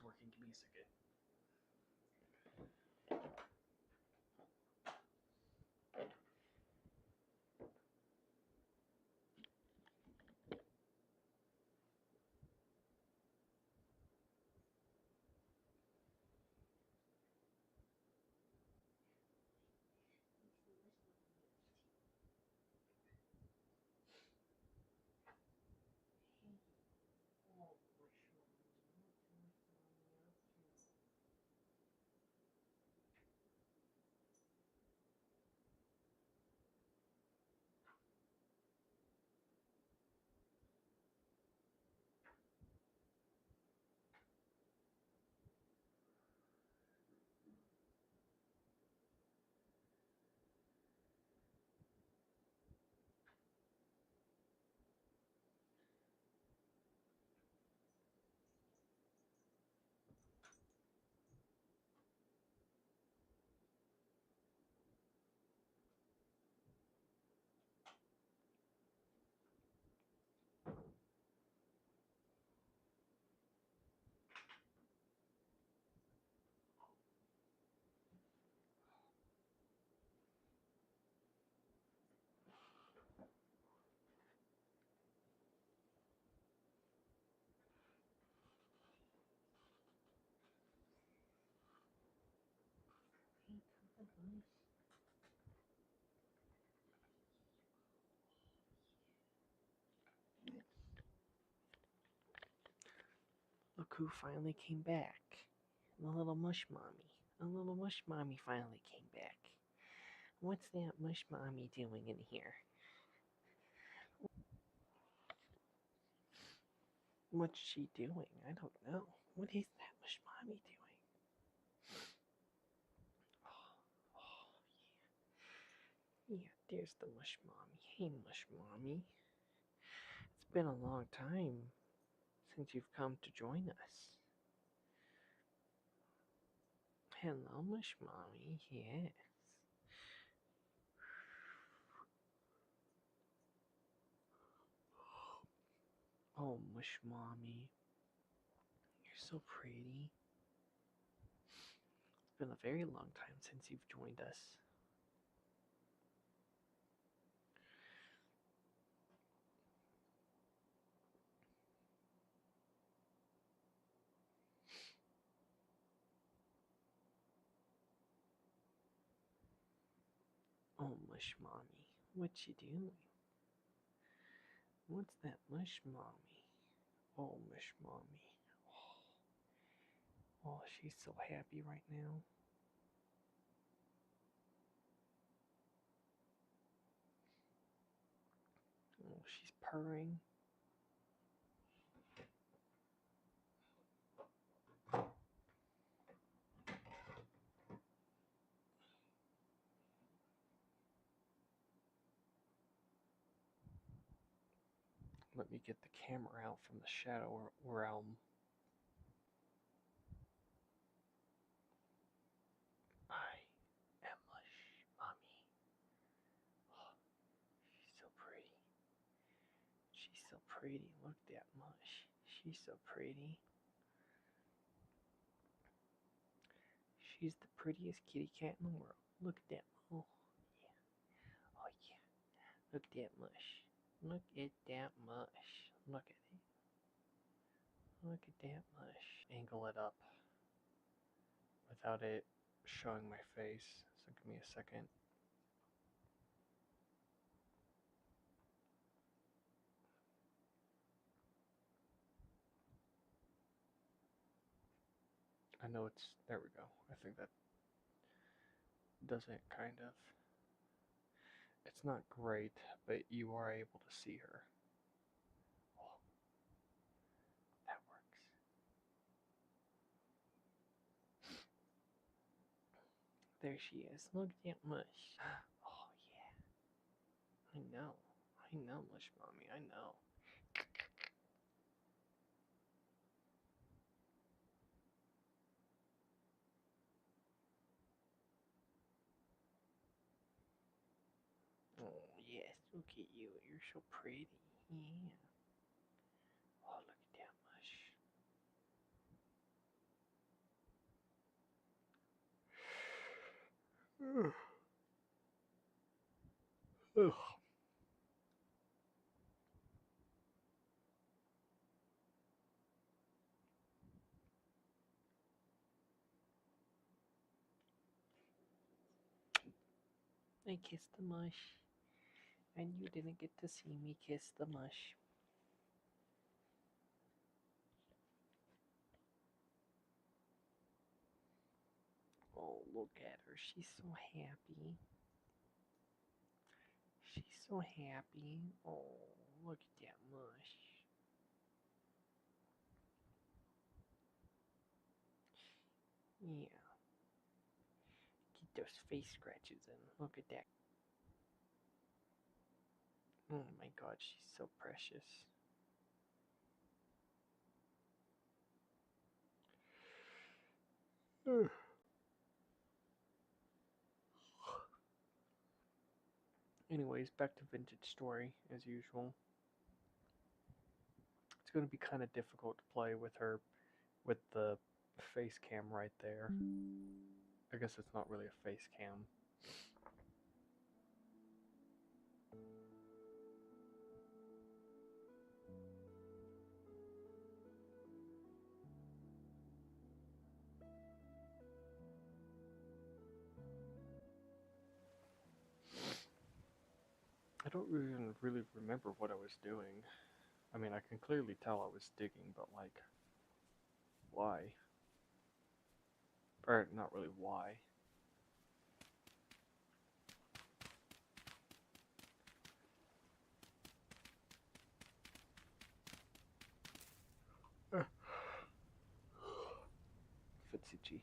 it's working. Give me a second. Look who finally came back. The little mush mommy. The little mush mommy finally came back. What's that mush mommy doing in here? What's she doing? I don't know. What is that mush mommy doing? Oh, yeah. Yeah, there's the mush mommy. Hey, mush mommy. It's been a long time since you've come to join us. Hello, mush mommy. Yes. Oh, mush mommy. You're so pretty. It's been a very long time since you've joined us. Oh, mush mommy. What you doing? What's that mush mommy? Oh, mush mommy. Oh, she's so happy right now. Oh, she's purring. Let me get the camera out from the shadow realm. I am mush mommy. Oh, she's so pretty. She's so pretty. Look at that mush. She's so pretty. She's the prettiest kitty cat in the world. Look at that. Oh, yeah. Oh, yeah. Look at that mush. Look at that mush. Look at it. Look at that mush. Angle it up without it showing my face. So give me a second. I know it's. There we go. I think that does it kind of. It's not great, but you are able to see her. Oh, that works. There she is. Look at that mush. Oh, yeah. I know. I know, mush mommy. I know. Oh, yes. Look at you. You're so pretty. Yeah. Oh, look at that mush. Ugh. I kissed the mush, and you didn't get to see me kiss the mush. Oh, look at her. She's so happy. She's so happy. Oh, look at that mush. Yeah. Get those face scratches in. Look at that. Oh my god, she's so precious. Anyways, back to Vintage Story as usual. It's going to be kind of difficult to play with her with the face cam right there. I guess it's not really a face cam. I don't even really remember what I was doing. I mean, I can clearly tell I was digging, but like, why? Or, not really why. Foot's itchy.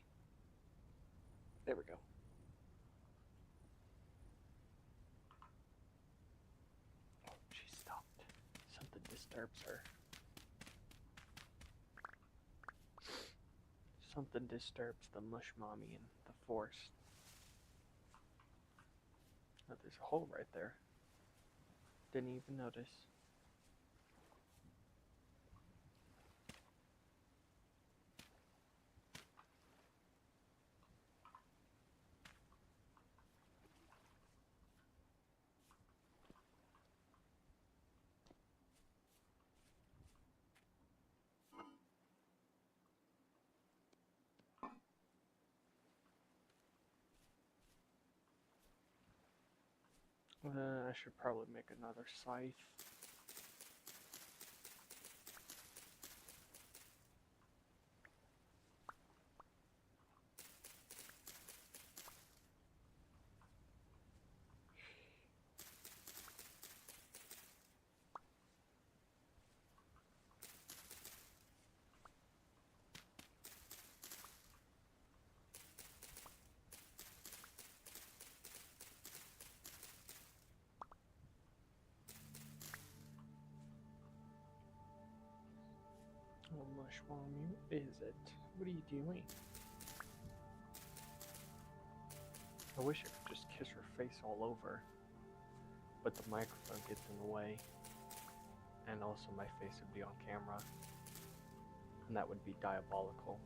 There we go. Oh, she stopped. Something disturbs her. Something disturbs the mush mommy in the forest. Oh, there's a hole right there. Didn't even notice. I should probably make another scythe. Oh, mush mommy, is it? What are you doing? I wish I could just kiss her face all over, but the microphone gets in the way, and also my face would be on camera, and that would be diabolical.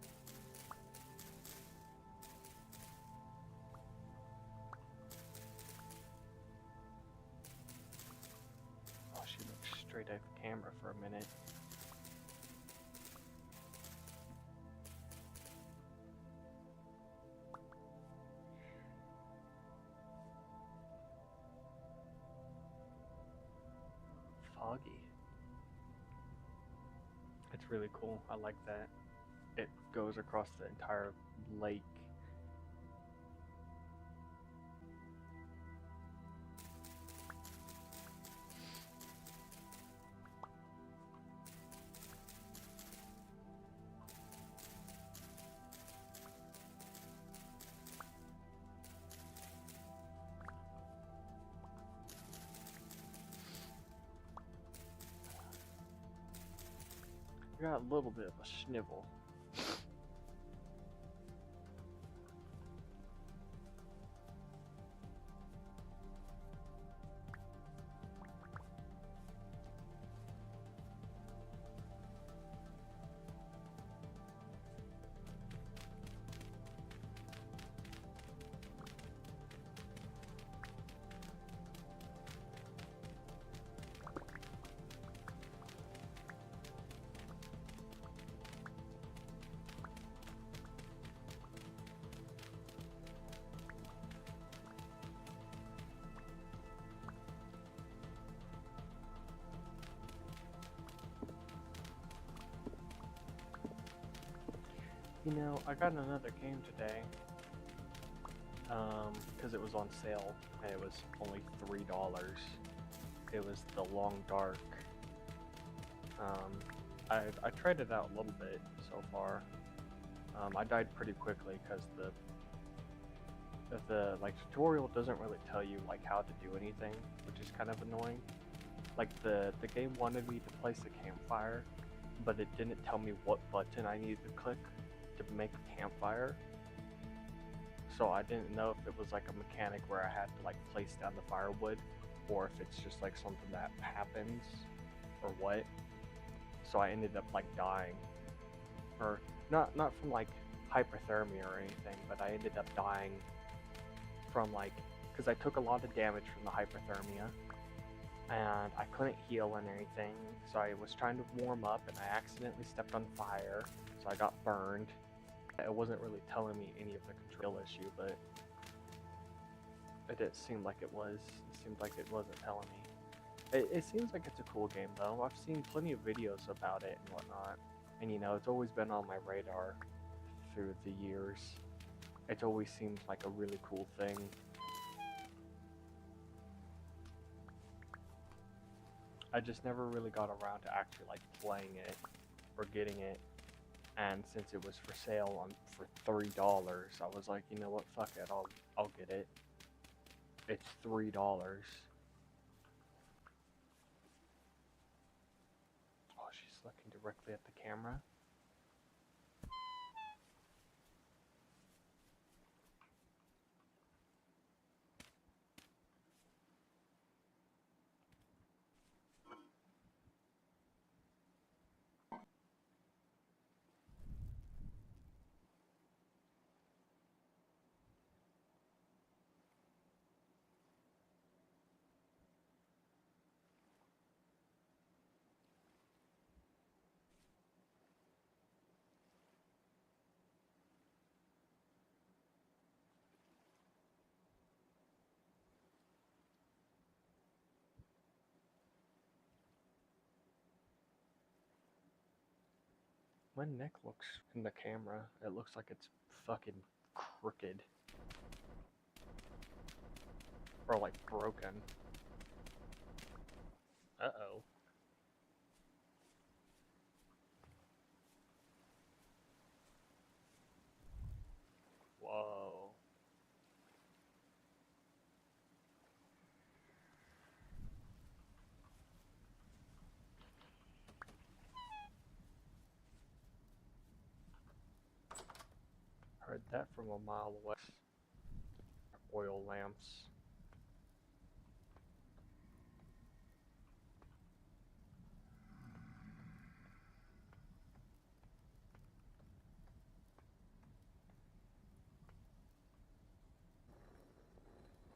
Oh, she looked straight at the camera for a minute. Foggy. It's really cool. I like that. It goes across the entire lake. Got a little bit of a snivel. You know, I got another game today, because it was on sale, and it was only $3. It was The Long Dark. I tried it out a little bit so far. I died pretty quickly because the like tutorial doesn't really tell you like how to do anything, which is kind of annoying. Like the game wanted me to place a campfire, but it didn't tell me what button I needed to click to make a campfire. So I didn't know if it was like a mechanic where I had to like place down the firewood, or if it's just like something that happens, or what. So I ended up like dying, or not from like hypothermia or anything, but I ended up dying from like because I took a lot of damage from the hypothermia, and I couldn't heal and anything. So I was trying to warm up, and I accidentally stepped on fire, so I got burned. It wasn't really telling me any of the control issue, but it didn't seem like it was. It seemed like it wasn't telling me. It seems like it's a cool game though. I've seen plenty of videos about it and whatnot, and you know, it's always been on my radar through the years. It's always seemed like a really cool thing. I just never really got around to actually like playing it or getting it. And since it was for sale for $3, I was like, you know what, fuck it, I'll get it. It's $3. Oh, she's looking directly at the camera. My neck looks, in the camera, it looks like it's fucking crooked. Or like broken. Uh-oh. Whoa. Heard that from a mile away. Oil lamps.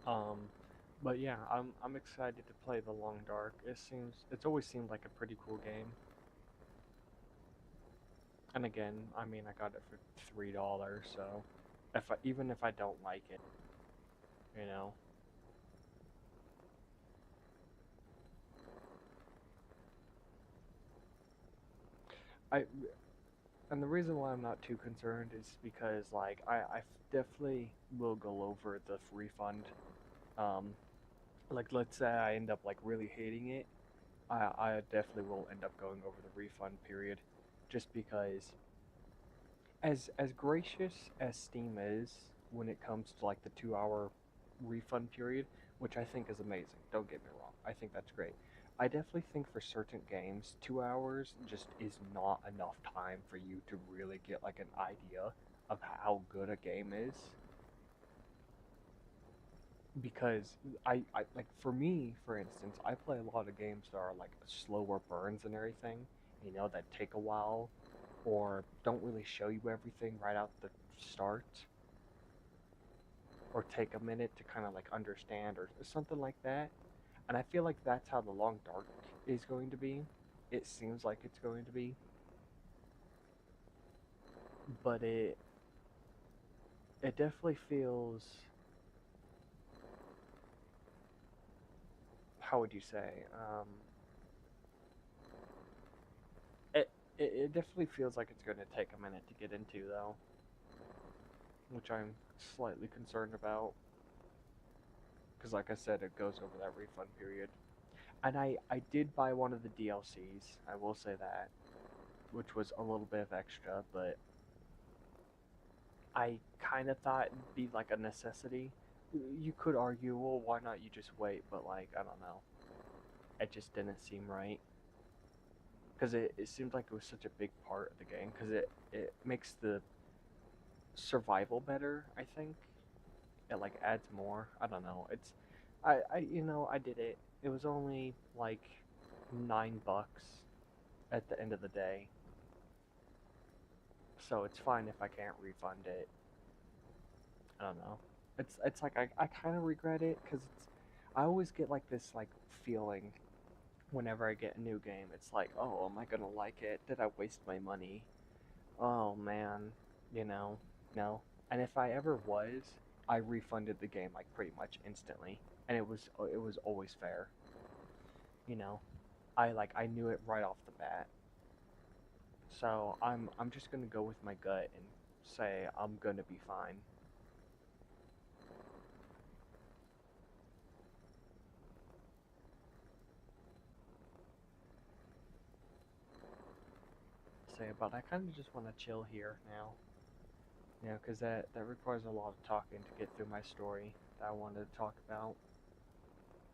Um, but yeah, I'm excited to play The Long Dark. It's always seemed like a pretty cool game. And again, I mean, I got it for $3, so even if I don't like it, you know, I and the reason why I'm not too concerned is because like I definitely will go over the refund. Um, like let's say I end up like really hating it, I definitely will end up going over the refund period, just because as gracious as Steam is when it comes to like the 2 hour refund period, which I think is amazing. Don't get me wrong, I think that's great. I definitely think for certain games, 2 hours just is not enough time for you to really get like an idea of how good a game is. Because I like for me, for instance, I play a lot of games that are like slower burns and everything, you know, that take a while or don't really show you everything right out the start, or take a minute to kind of like understand or something like that. And I feel like that's how The Long Dark is going to be. It seems like it's going to be, but it definitely feels, how would you say, it it definitely feels like it's going to take a minute to get into, though, which I'm slightly concerned about. Because, like I said, it goes over that refund period. And I did buy one of the DLCs, I will say that, which was a little bit of extra, but I kind of thought it'd be like a necessity. You could argue, well, why not you just wait? But, like, I don't know. It just didn't seem right. Because it seemed like it was such a big part of the game. Because it makes the survival better, I think. It, like, adds more. I don't know. I did it. It was only, like, $9 at the end of the day. So it's fine if I can't refund it. I don't know. It's like I kind of regret it because I always get like this like feeling whenever I get a new game. It's like, oh, am I gonna like it? Did I waste my money? Oh man, you know, no. And if I ever was, I refunded the game like pretty much instantly, and it was always fair. You know, I knew it right off the bat. So I'm just gonna go with my gut and say I'm gonna be fine. Say, but I kind of just want to chill here now. You know, because that requires a lot of talking to get through my story that I wanted to talk about.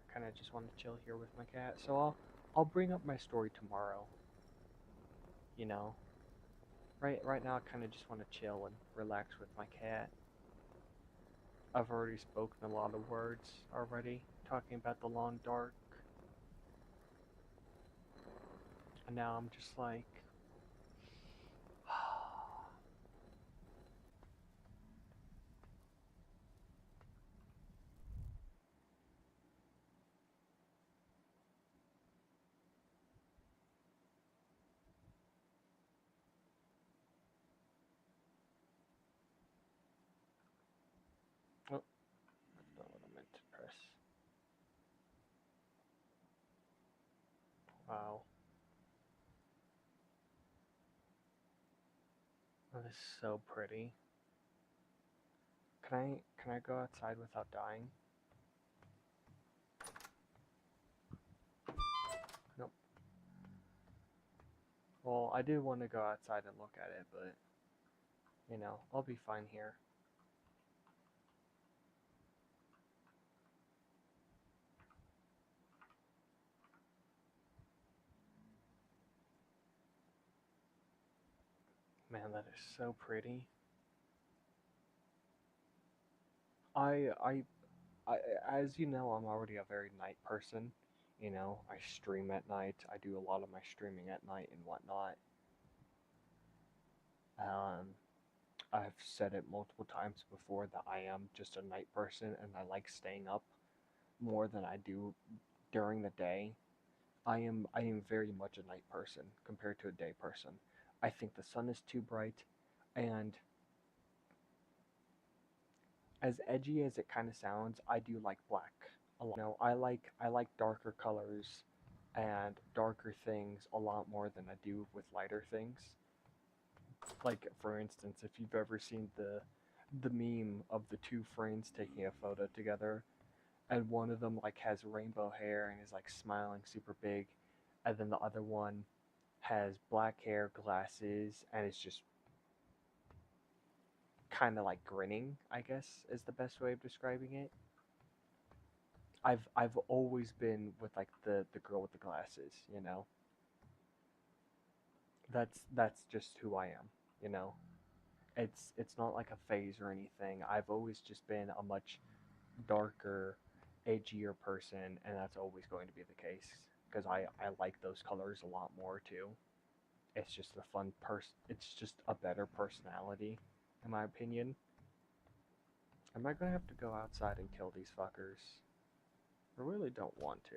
I kind of just want to chill here with my cat. So I'll bring up my story tomorrow. You know, right now I kind of just want to chill and relax with my cat. I've already spoken a lot of words already, talking about the long dark, and now I'm just like, oh, that's not what I meant to press. Wow, that is so pretty. Can I go outside without dying? Nope. Well, I do want to go outside and look at it, but I'll be fine here. Man, that is so pretty. I, I, I, as you know, I'm already a very night person. I stream at night. I do a lot of my streaming at night and whatnot. Um, I've said it multiple times before that I am just a night person and I like staying up more than I do during the day. I am very much a night person compared to a day person. I think the sun is too bright, and as edgy as it kind of sounds, I do like black a lot. I like darker colors and darker things a lot more than I do with lighter things. Like for instance, if you've ever seen the meme of the two friends taking a photo together, and one of them like has rainbow hair and is like smiling super big, and then the other one has black hair, glasses, and it's just kind of like grinning, I guess is the best way of describing it. I've always been with like the girl with the glasses, you know. That's just who I am, you know. It's not like a phase or anything. I've always just been a much darker, edgier person, and that's always going to be the case because I like those colors a lot more too. It's just a fun it's just a better personality in my opinion. Am I gonna have to go outside and kill these fuckers? I really don't want to.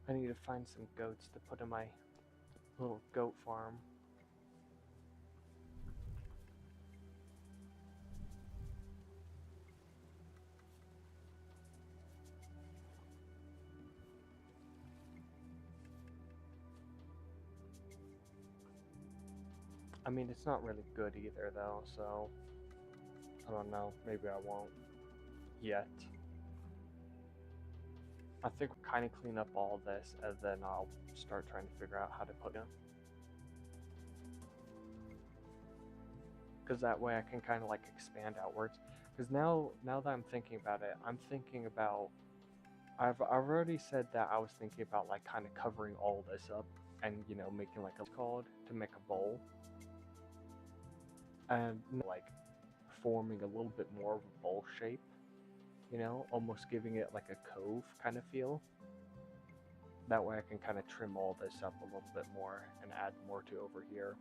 I need to find some goats to put in my little goat farm. I mean, it's not really good either, though, so I don't know. Maybe I won't yet. I think we'll kind of clean up all this, and then I'll start trying to figure out how to put them. Because that way I can kind of like expand outwards. Because now that I'm thinking about it, I'm thinking about. I've already said that I was thinking about like kind of covering all this up and making like a called to make a bowl and like forming a little bit more of a bowl shape, almost giving it like a cove kind of feel. That way I can kind of trim all this up a little bit more and add more to over here.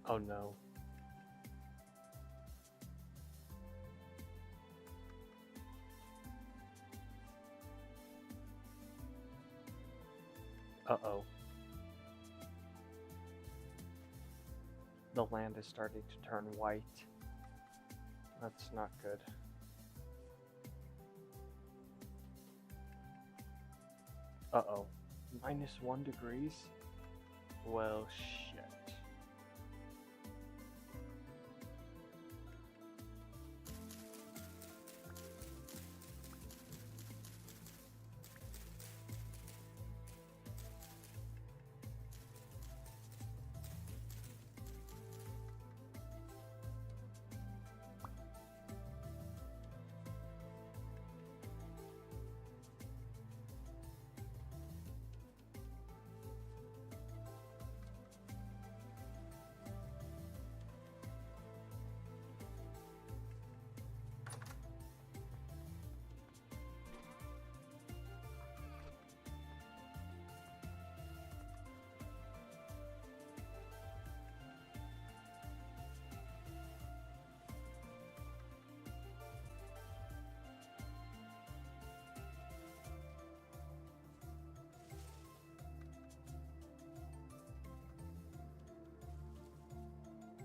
Oh no. Uh-oh. The land is starting to turn white. That's not good. Uh-oh. -1 degrees? Well, shit.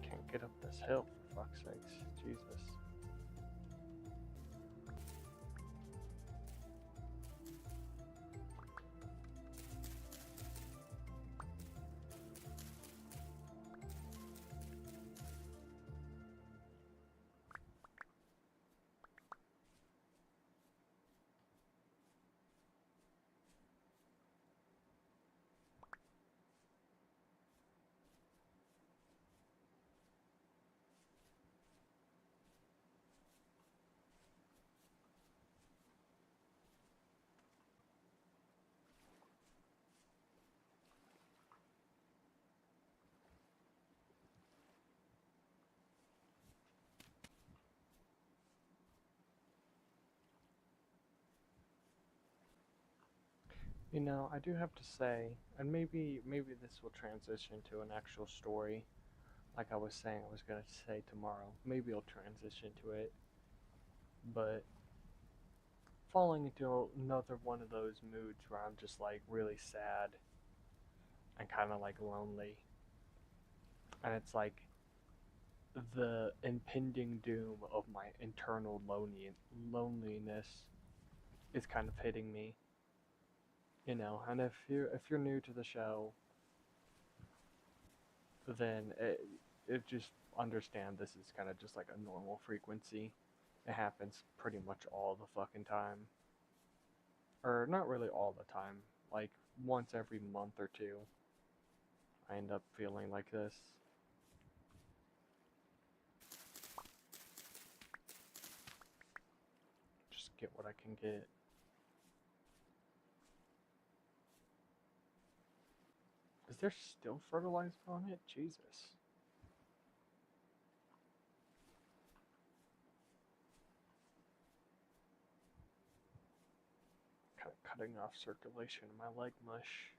Can't get up this hill, for fuck's sakes. Jesus. I do have to say, and maybe this will transition to an actual story, like I was saying I was gonna say tomorrow. Maybe I'll transition to it, but falling into another one of those moods where I'm just like really sad and kind of like lonely, and it's like the impending doom of my internal loneliness is kind of hitting me. And if you're new to the show, then it just understand this is kind of just like a normal frequency. It happens pretty much all the fucking time. Or not really all the time. Like once every month or two, I end up feeling like this. Just get what I can get. Is there still fertilizer on it? Jesus. Kind of cutting off circulation in my leg mush.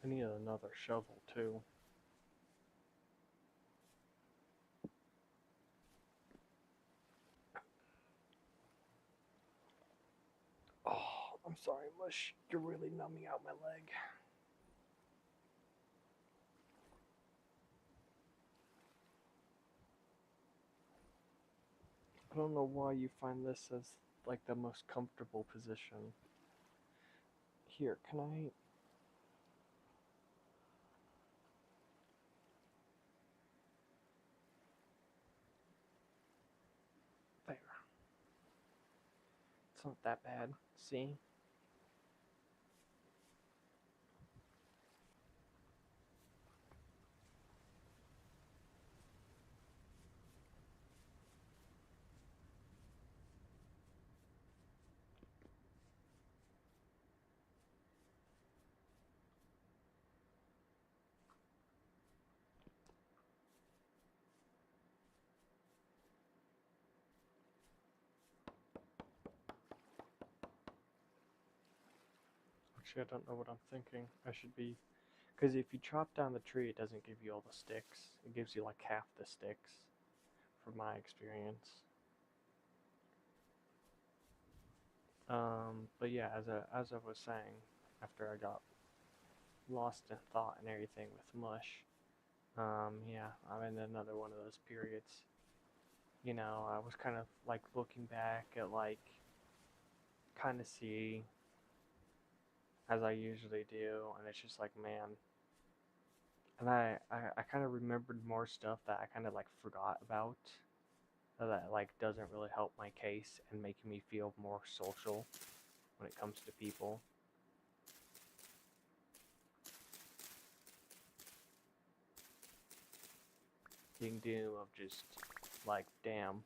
I need another shovel too. Oh, I'm sorry, Mush. You're really numbing out my leg. I don't know why you find this as like the most comfortable position. Here, can I? There. It's not that bad. See? Actually, I don't know what I'm thinking. I should be. Because if you chop down the tree, it doesn't give you all the sticks. It gives you like half the sticks, from my experience. But yeah, as I was saying, after I got lost in thought and everything with Mush, yeah, I'm in another one of those periods. You know, I was kind of like looking back at like, kind of see, as I usually do, and it's just like, man. And I kind of remembered more stuff that I kind of like forgot about, that like doesn't really help my case and making me feel more social when it comes to people. King Doom of just like, damn,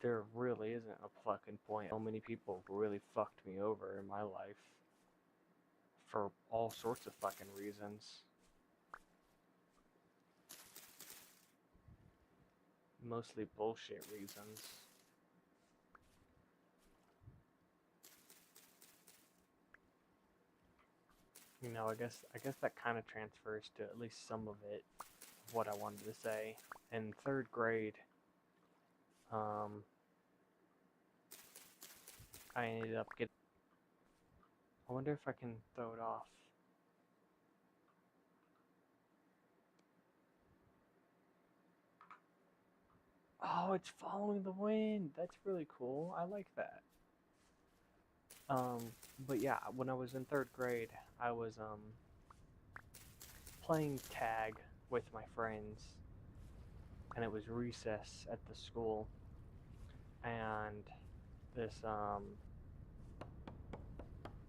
there really isn't a fucking point. So many people really fucked me over in my life for all sorts of fucking reasons. Mostly bullshit reasons. You know, I guess that kind of transfers to at least some of it, of what I wanted to say. In third grade, um, I ended up getting. I wonder if I can throw it off. Oh, it's following the wind. That's really cool. I like that. But yeah, when I was in third grade, I was playing tag with my friends, and it was recess at the school, and this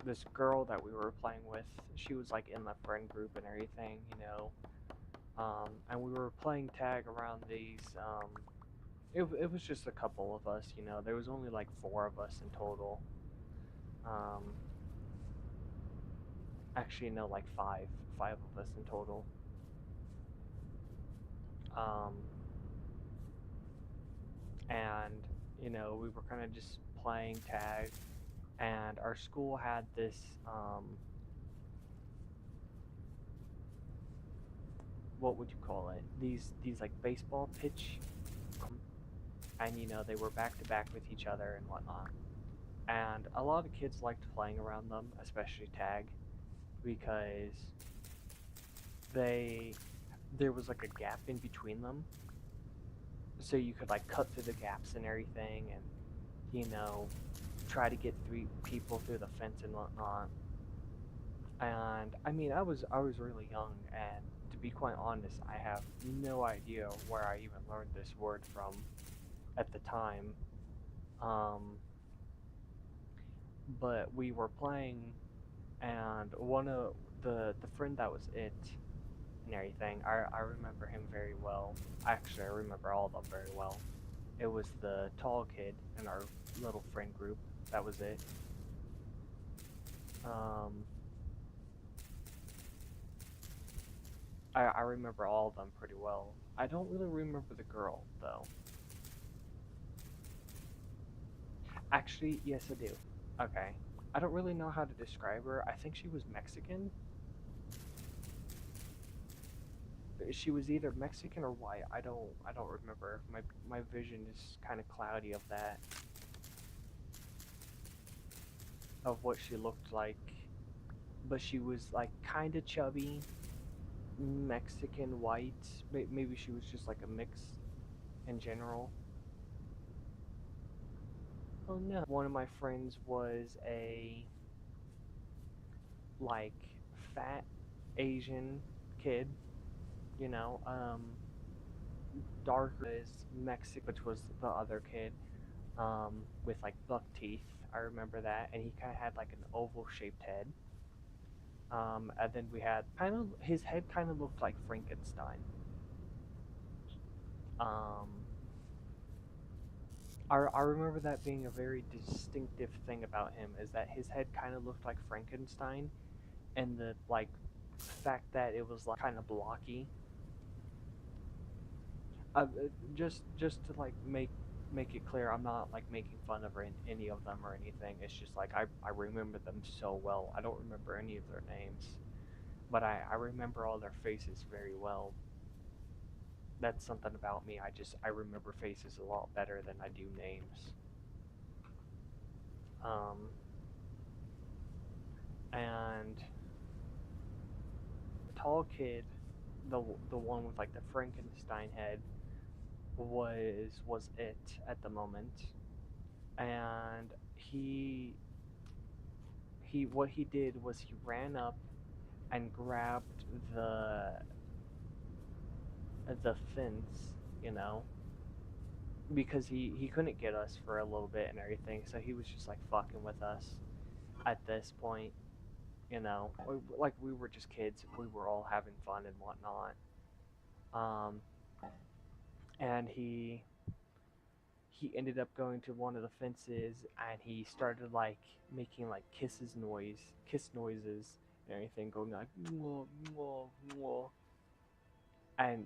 this girl that we were playing with, she was like in the friend group and everything, you know. And we were playing tag around these. It was just a couple of us, you know. There was only like 4 of us in total. Um, Actually, no, like five of us in total. Um, and you know, we were kind of just playing tag, and our school had this. What would you call it? These like baseball pitch, and you know they were back to back with each other and whatnot. And a lot of kids liked playing around them, especially tag, because they there was like a gap in between them, so you could like cut through the gaps and everything, and you know try to get three people through the fence and whatnot. And I mean, I was really young, and to be quite honest, I have no idea where I even learned this word from at the time. Um, but we were playing, and one of the friend that was it and everything, I remember him very well. Actually, I remember all of them very well. It was the tall kid in our little friend group. That was it. Um, I remember all of them pretty well. I don't really remember the girl though. Actually, yes, I do. Okay. I don't really know how to describe her. I think she was Mexican. She was either Mexican or white. I don't remember. My vision is kind of cloudy of that, of what she looked like. But she was like kind of chubby, Mexican white. Maybe she was just like a mix in general. Oh no. One of my friends was a like fat Asian kid, you know, darker as Mexican, which was the other kid, with like buck teeth. I remember that, and he kind of had like an oval shaped head. And then we had kind of his head kind of looked like Frankenstein. Um, I remember that being a very distinctive thing about him is that his head kind of looked like Frankenstein, and the like fact that it was like kind of blocky. Just to like make it clear, I'm not like making fun of any of them or anything. It's just like I remember them so well. I don't remember any of their names, but I remember all their faces very well. That's something about me. I remember faces a lot better than I do names. Um, and the tall kid, the one with like the Frankenstein head, was it at the moment, and he what he did was he ran up and grabbed the fence, you know, because he couldn't get us for a little bit and everything, so he was just like fucking with us at this point, you know. Like we were just kids, we were all having fun and whatnot. Um, and he ended up going to one of the fences and he started like making like kiss noises and everything, going like mwah, mwah, mwah. And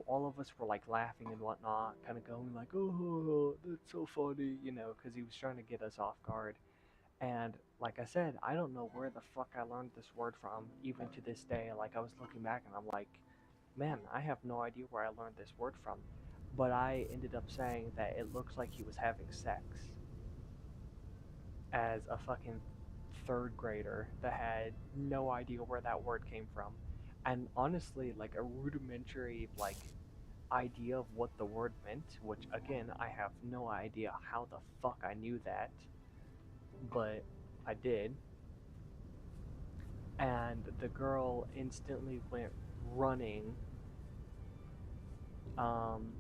all of us were like laughing and whatnot, kind of going like, "Oh, that's so funny," because he was trying to get us off guard. And like I said, I don't know where the fuck I learned this word from, even to this day. Like I was looking back and I'm like, man, I have no idea where I learned this word from. But I ended up saying that it looks like he was having sex as a fucking third grader that had no idea where that word came from. And honestly, like a rudimentary like idea of what the word meant, which again, I have no idea how the fuck I knew that, but I did. And the girl instantly went running. Um,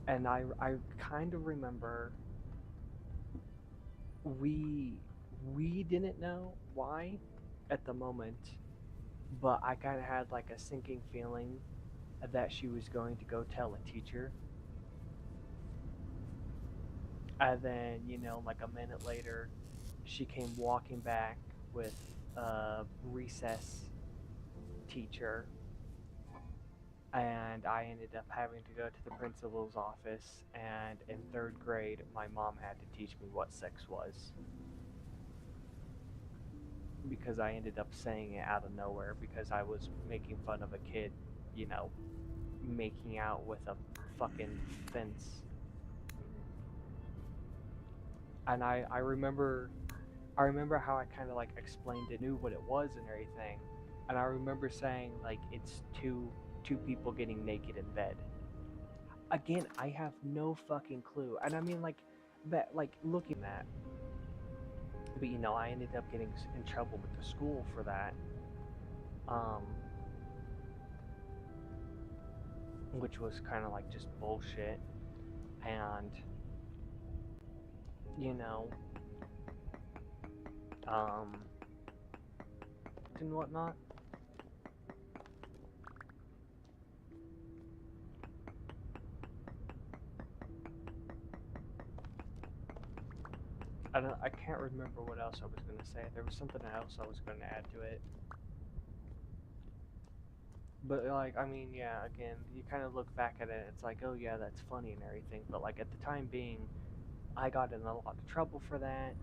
and I kind of remember we we didn't know why at the moment, but I kind of had like a sinking feeling that she was going to go tell a teacher. And then, like a minute later, she came walking back with a recess teacher, and I ended up having to go to the principal's office. And in third grade, my mom had to teach me what sex was because I ended up saying it out of nowhere because I was making fun of a kid, you know, making out with a fucking fence. And I remember how I kind of like explained it, knew what it was and everything. and I remember saying like it's two people getting naked in bed. Again, I have no fucking clue, and I mean like looking at, but I ended up getting in trouble with the school for that, um, which was kind of like just bullshit, and you know, um, and whatnot. I can't remember what else I was gonna say. There was something else I was gonna add to it. But like, I mean, yeah, again, you kind of look back at it, it's like, oh yeah, that's funny and everything. But like at the time being, I got in a lot of trouble for that.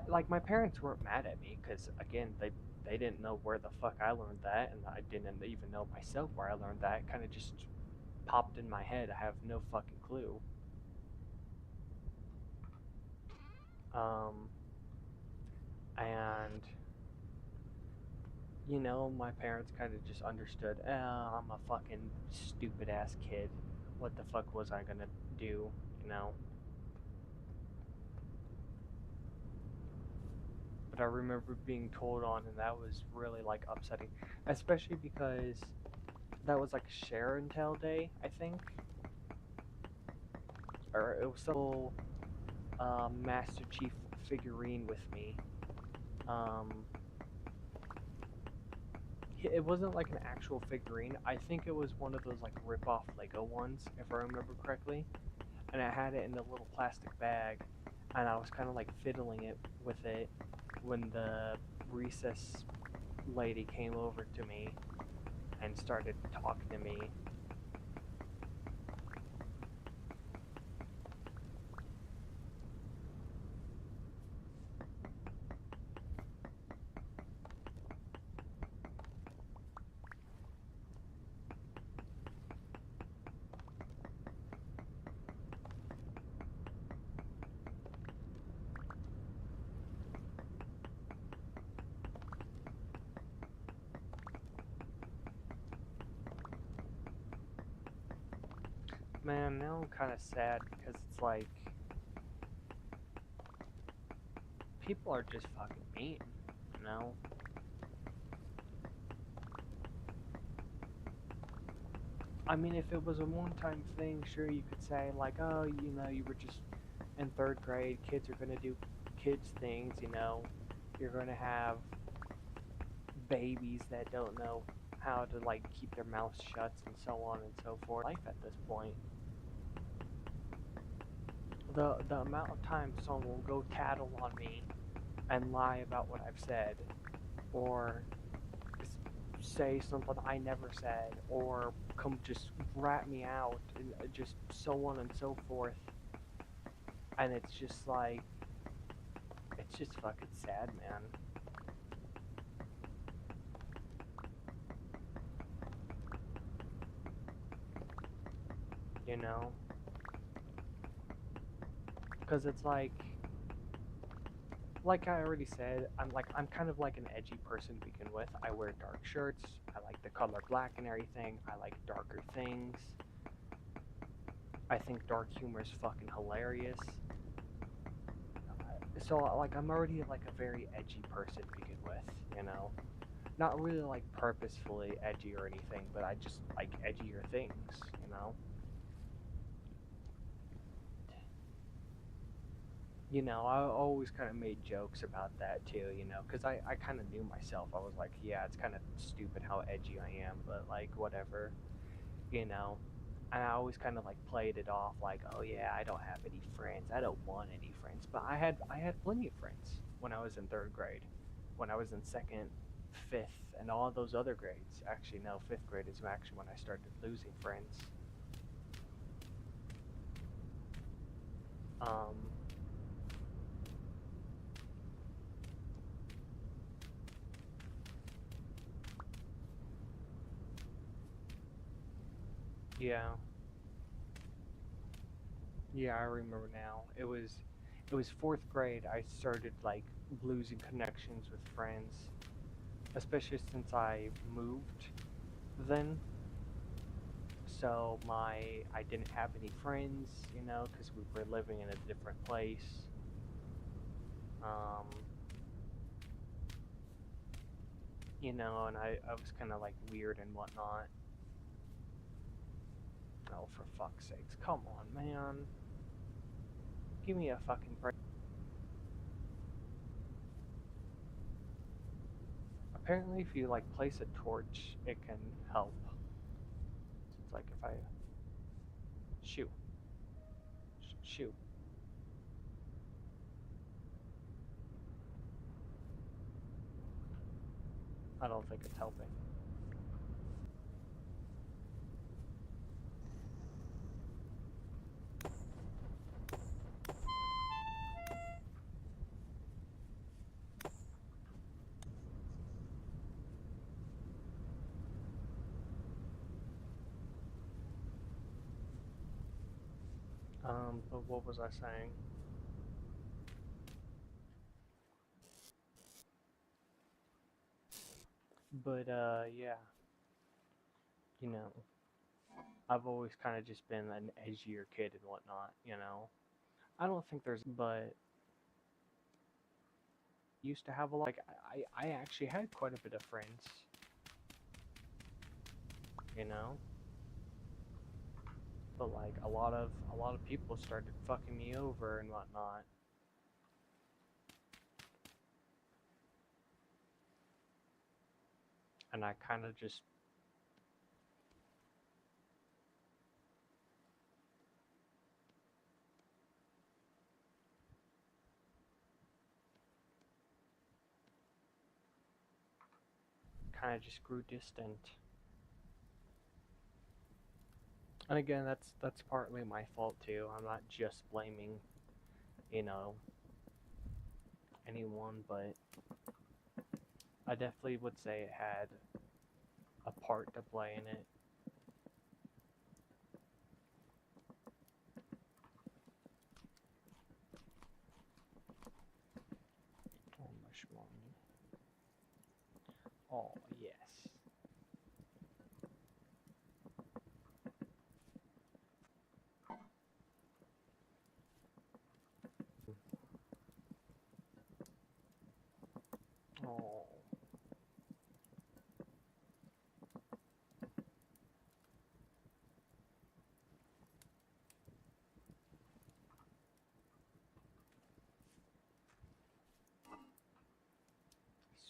Like my parents weren't mad at me because again, they didn't know where the fuck I learned that, and I didn't even know myself where I learned that. It kind of just popped in my head. I have no fucking clue. Um, and my parents kind of just understood, I'm a fucking stupid ass kid. What the fuck was I gonna do, you know? But I remember being told on, and that was really like upsetting, especially because that was like share and tell day, I think, or it was some Master Chief figurine with me. Um, it wasn't like an actual figurine. I think it was one of those like rip-off Lego ones, if I remember correctly. And I had it in a little plastic bag, and I was kind of like fiddling it with it when the recess lady came over to me and started talking to me. Man, now I'm kind of sad because it's like people are just fucking mean, you know? I mean, if it was a one-time thing, sure, you could say, like, oh, you were just in third grade, kids are gonna do kids things, you're gonna have babies that don't know how to, like, keep their mouths shut and so on and so forth. Life at this point. The amount of times someone will go tattle on me and lie about what I've said, or say something I never said, or come just rat me out, and just so on and so forth. And it's just like, it's just fucking sad, man. You know? Because it's like I already said, I'm kind of like an edgy person to begin with. I wear dark shirts. I like the color black and everything. I like darker things. I think dark humor is fucking hilarious. So like I'm already like a very edgy person to begin with. Not really like purposefully edgy or anything, but I just like edgier things. I always kind of made jokes about that too, because I kind of knew myself. I was like, yeah, it's kind of stupid how edgy I am, but like, whatever, you know. And I always kind of like played it off like, oh yeah, I don't have any friends. I don't want any friends. But I had plenty of friends when I was in third grade, when I was in second, fifth, and all those other grades. Actually, no, fifth grade is actually when I started losing friends. Um, yeah. Yeah, I remember now. It was fourth grade. I started like losing connections with friends. especially since I moved then. So I didn't have any friends, you know, because we were living in a different place. Um, you know, and I was kind of like weird and whatnot. Oh, for fuck's sakes, come on, man. Give me a fucking break. Apparently, if you like place a torch, it can help. So it's like if I shoot, shoot. I don't think it's helping. But what was I saying? But yeah, you know, I've always kind of just been an edgier kid and whatnot. You know, I don't think there's, but used to have a lot. Like I actually had quite a bit of friends. You know, but like a lot of people started fucking me over and whatnot. And I kind of just grew distant. And again, that's partly my fault too. I'm not just blaming, you know, anyone, but I definitely would say it had a part to play in it. Oh, mush mommy. Oh, yes. Oh.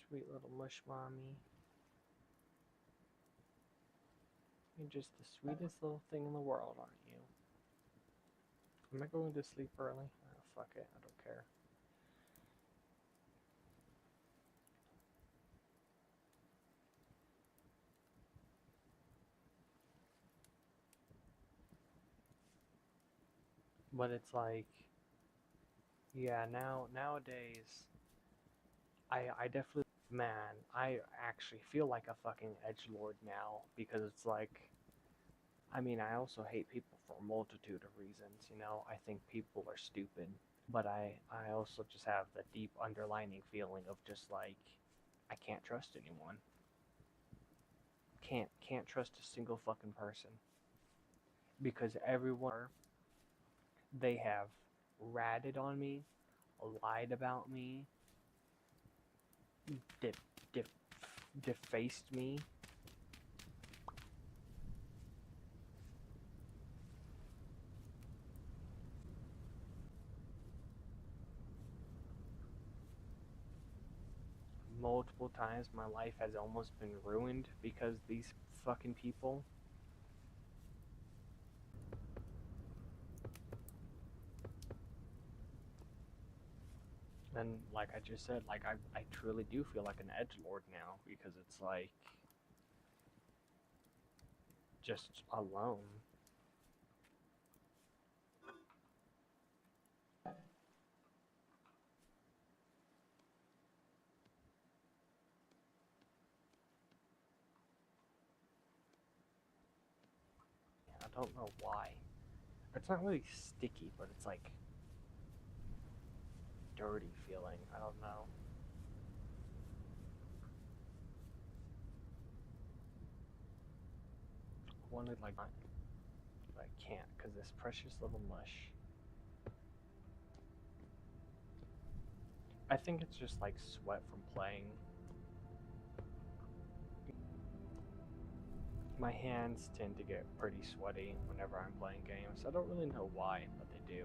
Sweet little mush mommy. You're just the sweetest little thing in the world, aren't you? Am I going to sleep early? Oh, fuck it. I don't care. But it's like, yeah, nowadays, I definitely, man, I actually feel like a fucking edgelord now because it's like, I mean, I also hate people for a multitude of reasons, you know. I think people are stupid, but I also just have the deep underlining feeling of just like I can't trust anyone. Can't trust a single fucking person because everyone they have ratted on me, lied about me, def, def, defaced me. Multiple times my life has almost been ruined because these fucking people. And like I just said, like I truly do feel like an edge lord now because it's like just alone. I don't know why. It's not really sticky, but it's like dirty feeling. I don't know. wanted like, but I can't because this precious little mush. I think it's just like sweat from playing. My hands tend to get pretty sweaty whenever I'm playing games. I don't really know why, but they do.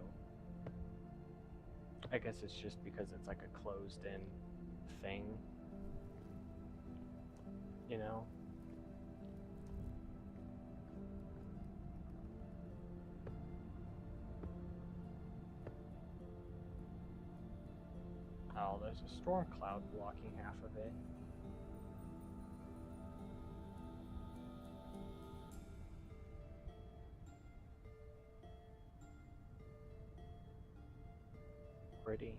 I guess it's just because it's like a closed-in thing, you know? Oh, there's a storm cloud blocking half of it. Pretty.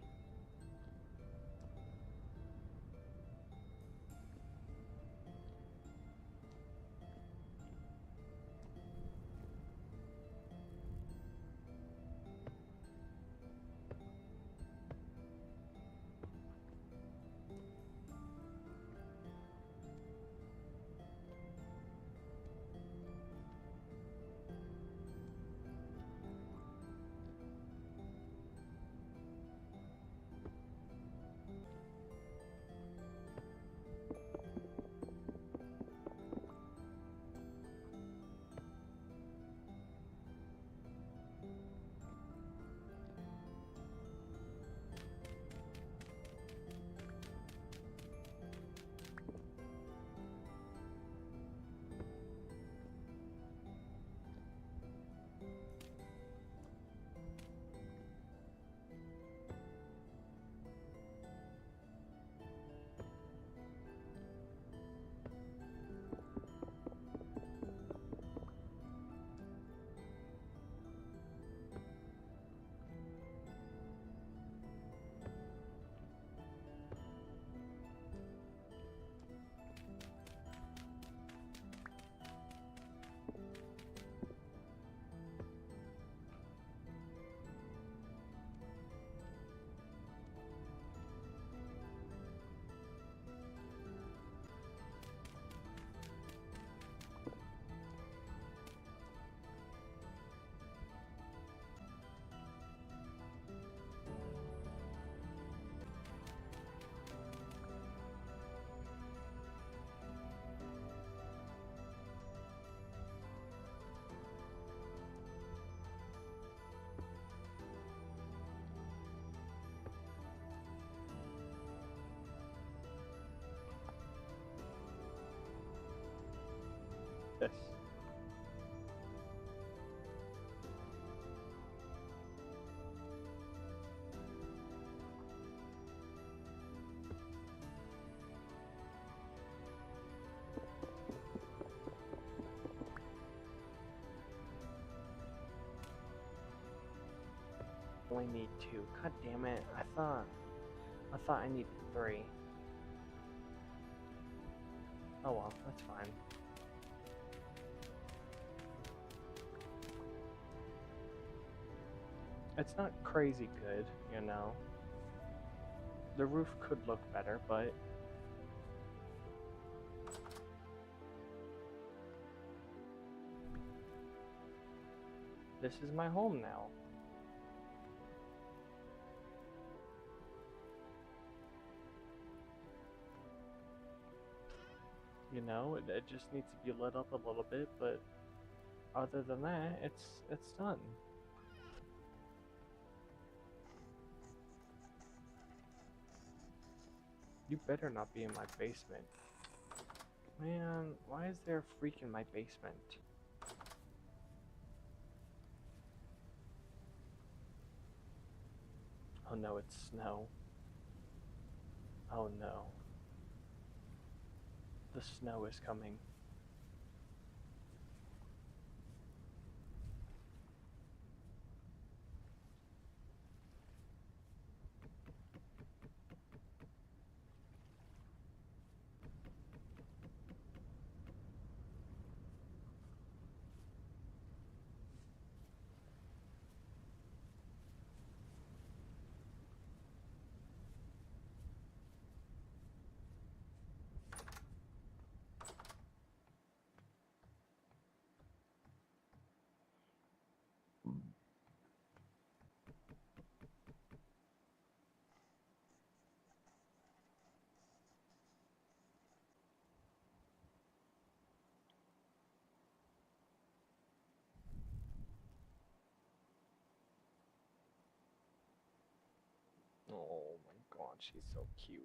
This. Only need 2. God damn it. I thought I needed 3. Oh well, that's fine. It's not crazy good, you know. The roof could look better, but this is my home now. You know, it just needs to be lit up a little bit, but other than that, it's done. You better not be in my basement. Man, why is there a freak in my basement? Oh no, it's snow. Oh no. The snow is coming. she's so cute.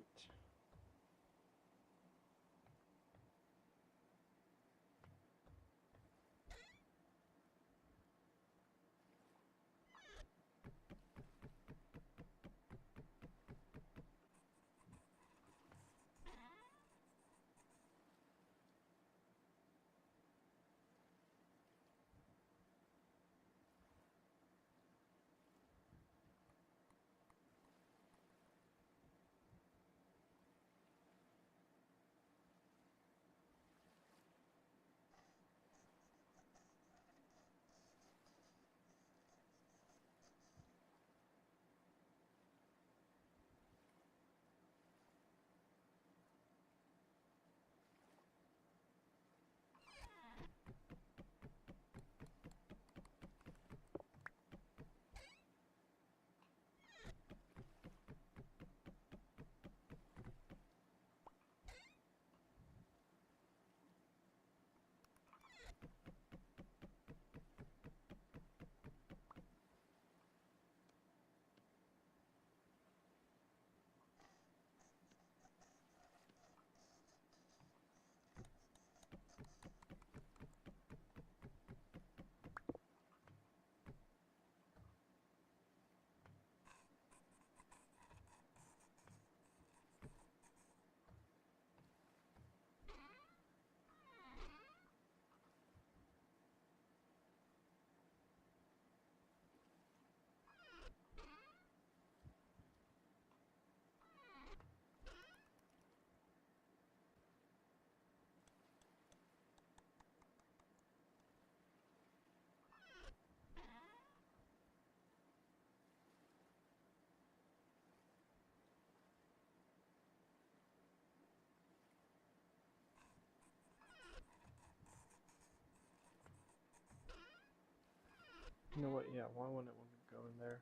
You know what? Yeah, why wouldn't it want to go in there?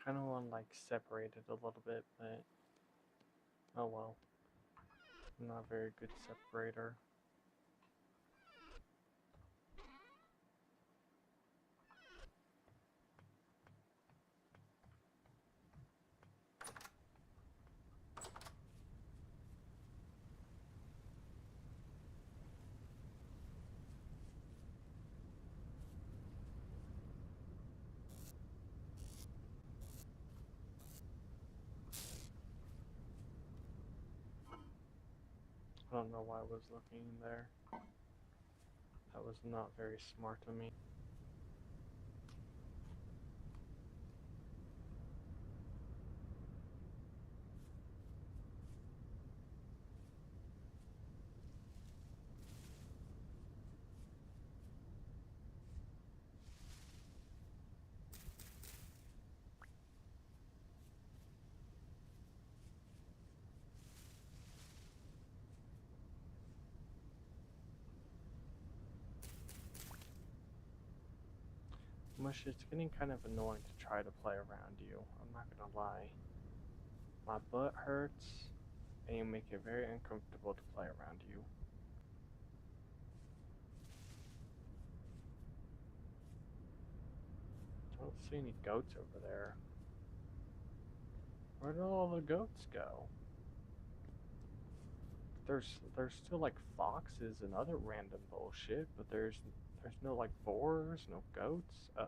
Kind of want to like separate it a little bit, but oh well. I'm not a very good separator. I don't know why I was looking in there. That was not very smart of me. Mush, it's getting kind of annoying to try to play around you. I'm not gonna lie. My butt hurts, and you make it very uncomfortable to play around you. I don't see any goats over there. Where did all the goats go? There's still like foxes and other random bullshit, but there's no like boars, no goats. Uh-oh.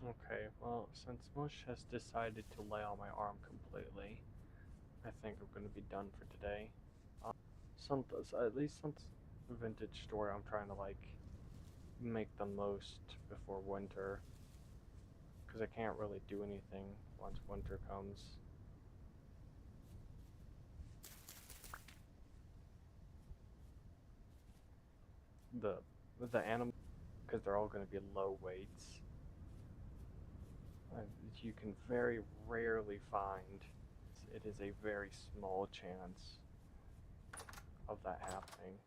Okay, well, since Mush has decided to lay on my arm completely, I think I'm gonna be done for today. At least since Vintage Story, I'm trying to like make the most before winter, because I can't really do anything once winter comes. The animals, because they're all gonna be low weights. you can very rarely find. It is a very small chance of that happening.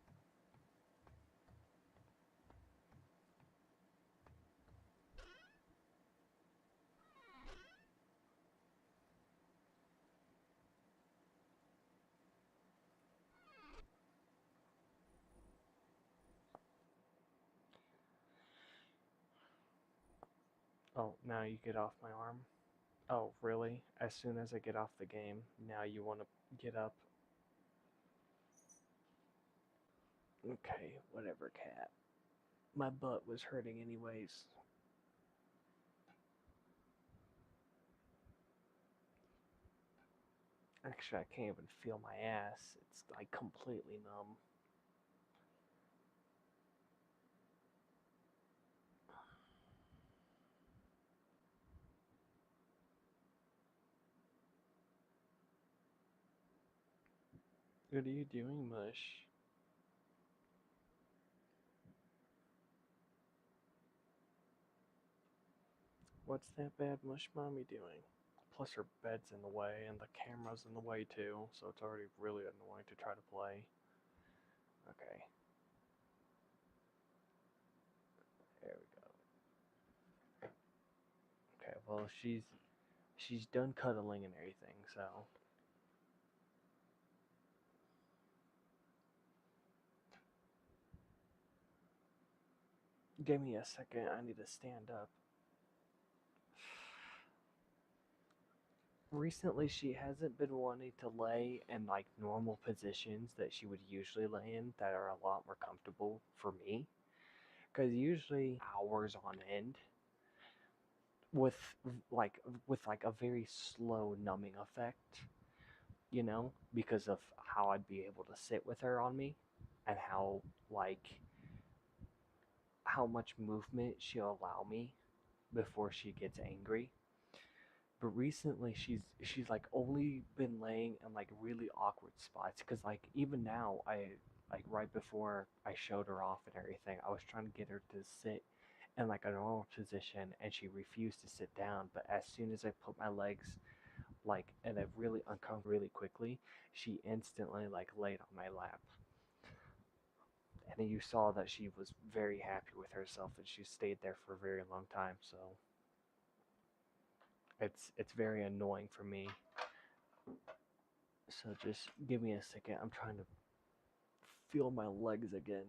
Oh, now you get off my arm? Oh, really? As soon as I get off the game, now you want to get up? Okay, whatever, cat. My butt was hurting anyways. Actually, I can't even feel my ass. It's like completely numb. What are you doing, Mush? What's that bad Mush mommy doing? Plus her bed's in the way and the camera's in the way too, so it's already really annoying to try to play. Okay, there we go. Okay, well she's done cuddling and everything, so give me a second, I need to stand up. Recently she hasn't been wanting to lay in like normal positions that she would usually lay in that are a lot more comfortable for me. Because usually hours on end with with a very slow numbing effect, because of how I'd be able to sit with her on me and how much movement she'll allow me before she gets angry. But recently she's like only been laying in like really awkward spots because like even now I like right before I showed her off and everything, I was trying to get her to sit in like a normal position and she refused to sit down. But as soon as I put my legs like in a really uncomfortable really quickly, she instantly like laid on my lap. And then you saw that she was very happy with herself and she stayed there for a very long time. So it's very annoying for me. So just give me a second. I'm trying to feel my legs again.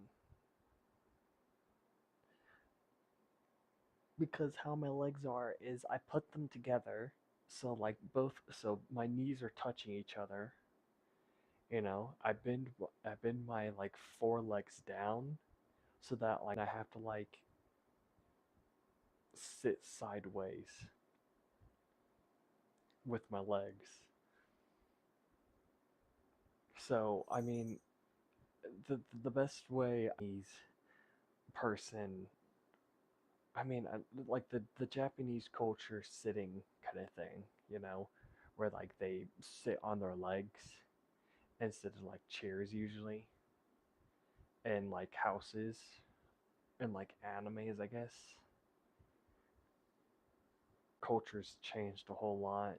Because how my legs are is I put them together so like both so my knees are touching each other. I bend my like forelegs down so that like I have to like sit sideways with my legs. So, I mean, the best way is person. I mean, like the Japanese culture sitting kind of thing, where like they sit on their legs instead of like chairs usually, and like houses and like animes, I guess. Cultures changed a whole lot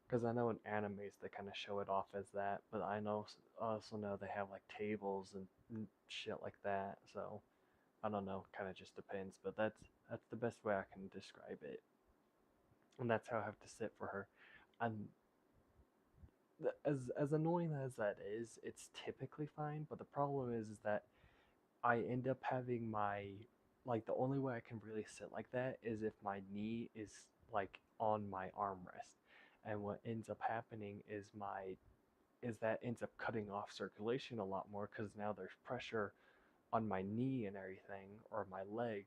because I know in animes they kind of show it off as that, but also know they have like tables and shit like that. So I don't know, kind of just depends, but that's the best way I can describe it, and that's how I have to sit for her. And as annoying as that is, it's typically fine. But the problem is that I end up having my like the only way I can really sit like that is if my knee is like on my armrest, and what ends up happening is that ends up cutting off circulation a lot more because now there's pressure on my knee and everything or my leg,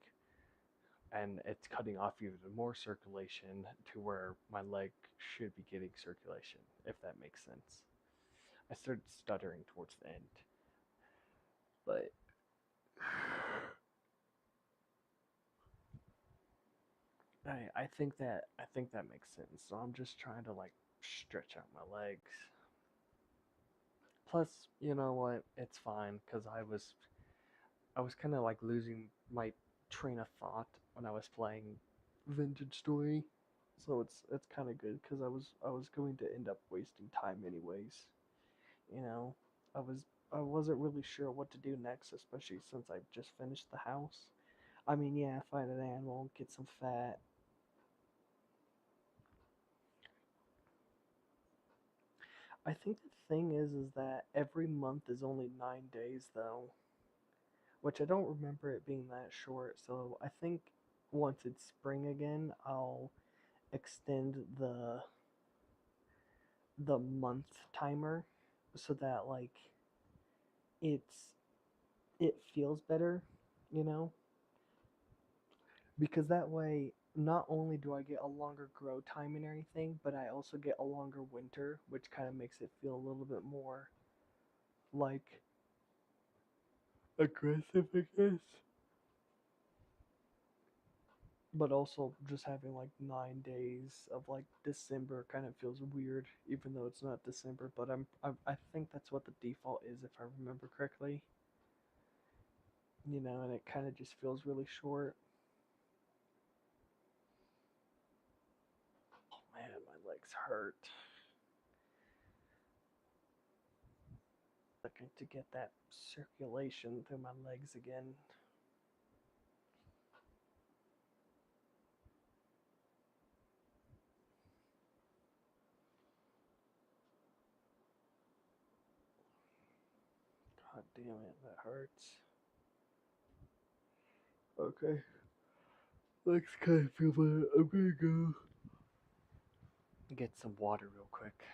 and it's cutting off even more circulation to where my leg should be getting circulation, if that makes sense. I started stuttering towards the end, but I think that makes sense. So I'm just trying to like stretch out my legs. Plus, you know what? It's fine because I was kind of like losing my train of thought when I was playing Vintage Story. So it's kind of good because I was going to end up wasting time anyways. You know, I was I wasn't really sure what to do next, especially since I just finished the house. I mean, yeah, find an animal, get some fat. I think the thing is that every month is only 9 days though, which I don't remember it being that short. So I think once it's spring again, I'll extend the month timer so that like it's it feels better, you know? Because that way not only do I get a longer grow time and everything, but I also get a longer winter, which kind of makes it feel a little bit more like aggressive, I guess. But also just having like 9 days of like December kind of feels weird, even though it's not December. But I think that's what the default is, if I remember correctly. And it kind of just feels really short. Man, my legs hurt. Looking to get that circulation through my legs again. God damn it, that hurts. Okay, legs kind of feel better. I'm gonna go get some water real quick.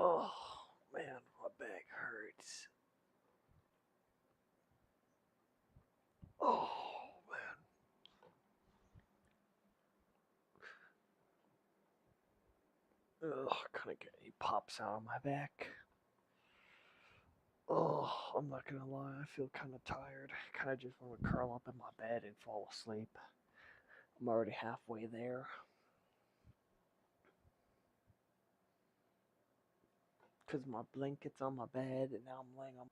Oh man, my back hurts. Oh man. Ugh, kind of get he pops out of my back. Oh, I'm not gonna lie, I feel kind of tired. Kind of just want to curl up in my bed and fall asleep. I'm already halfway there. Cause my blanket's on my bed and now I'm laying on.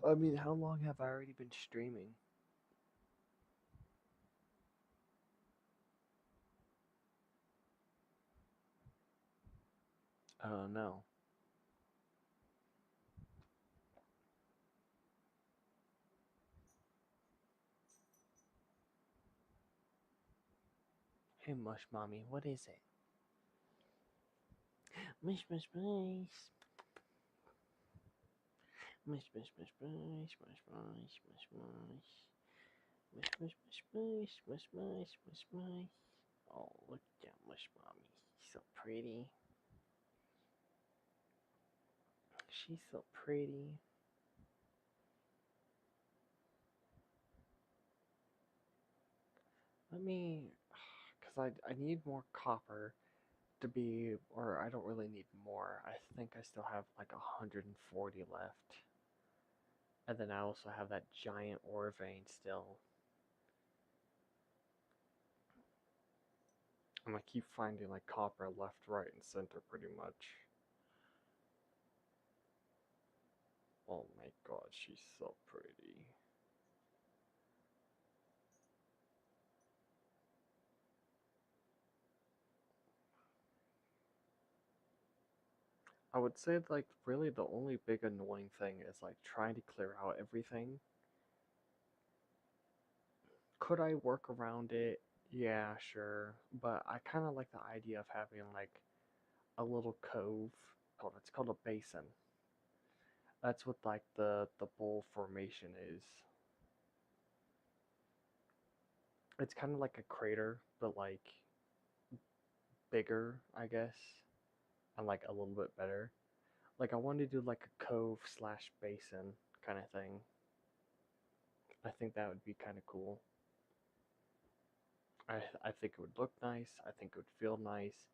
I mean, how long have I already been streaming? I don't know. Hey, Mush Mommy, what is it? Mush, mush, mush. Mush, mush, mush, mush, mush, mush, mush, mush. Mush, mush, mush, mush, mush, mush, mush, mush. Oh, look at that Mush Mommy. So pretty. She's so pretty. Let me, because I need more copper to be, or I don't really need more. I think I still have like 140 left. And then I also have that giant ore vein still. And I keep finding like copper left, right, and center pretty much. Oh my god, she's so pretty. I would say like really the only big annoying thing is like trying to clear out everything. Could I work around it? Yeah, sure. But I kind of like the idea of having like a little cove. It's called a basin. That's what like the bowl formation is. It's kind of like a crater, but like bigger, I guess, and like a little bit better. Like I wanted to do like a cove slash basin kind of thing. I think that would be kind of cool. I think it would look nice. I think it would feel nice.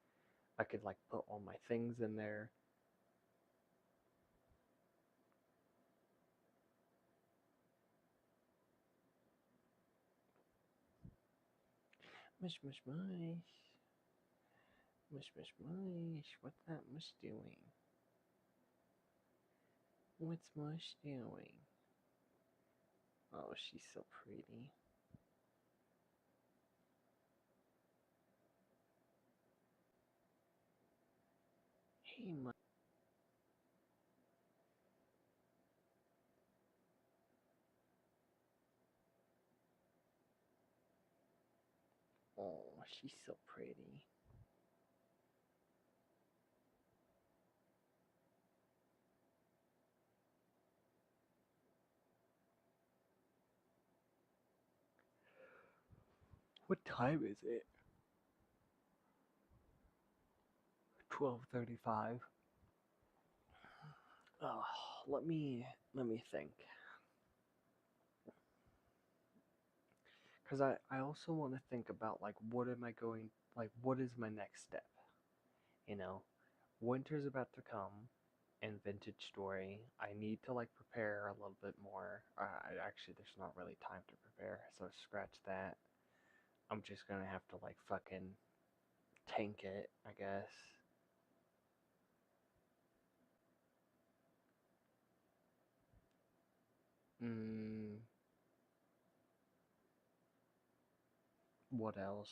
I could like put all my things in there. Mush mush mush. Mush mush mush. What's that mush doing? What's mush doing? Oh, she's so pretty. Hey, mush. Oh, she's so pretty. What time is it? 12:35. Oh, let me think. Cause I also want to think about like what am I going like what is my next step? You know, winter's about to come in Vintage Story. I need to like prepare a little bit more. Actually, there's not really time to prepare, so scratch that. I'm just gonna have to like fucking tank it, I guess. Mm, what else?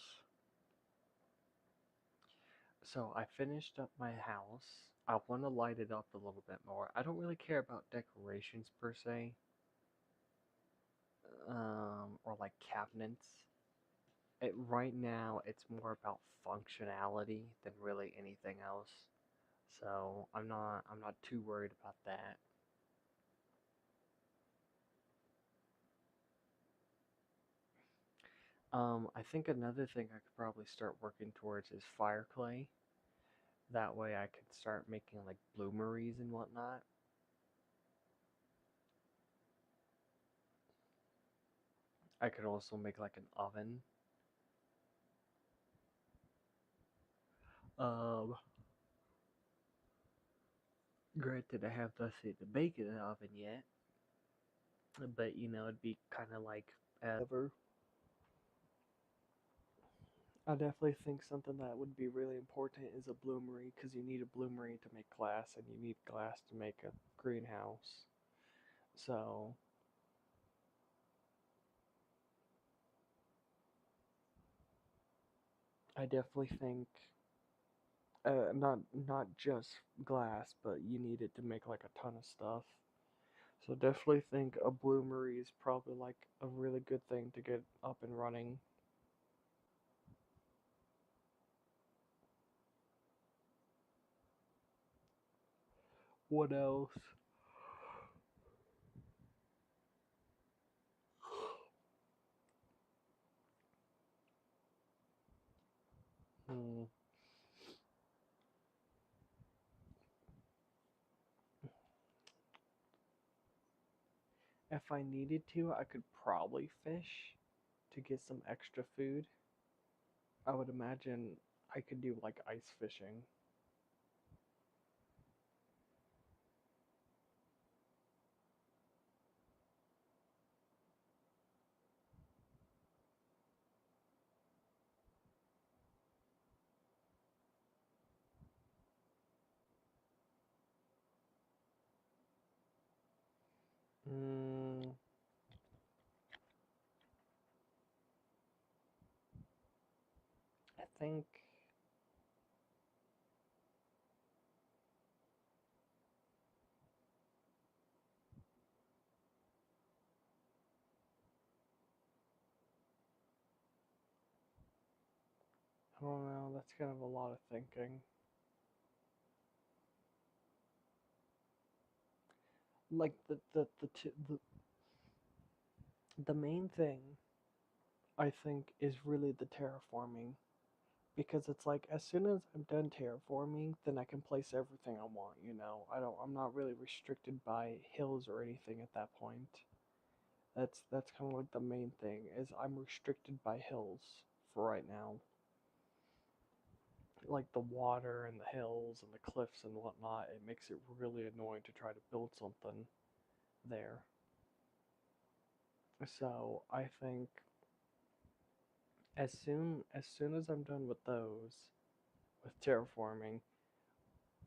So I finished up my house. I want to light it up a little bit more. I don't really care about decorations per se, or like cabinets. Right now, it's more about functionality than really anything else. So I'm not too worried about that. I think another thing I could probably start working towards is fire clay. That way I could start making like bloomeries and whatnot. I could also make like an oven. Um, Granted, I have nothing to bake in an oven yet, but it'd be kind of like ever. I definitely think something that would be really important is a bloomery because you need a bloomery to make glass and you need glass to make a greenhouse. So I definitely think not just glass, but you need it to make like a ton of stuff. So definitely think a bloomery is probably like a really good thing to get up and running. What else? Hmm. If I needed to, I could probably fish to get some extra food. I would imagine I could do like ice fishing. Mm, I think I don't know. That's kind of a lot of thinking. Like the main thing I think is really the terraforming, because it's like as soon as I'm done terraforming, then I can place everything I want, you know. I'm not really restricted by hills or anything at that point. That's kind of like the main thing is I'm restricted by hills for right now. Like the water and the hills and the cliffs and whatnot, it makes it really annoying to try to build something there. So I think as soon as I'm done with those, with terraforming,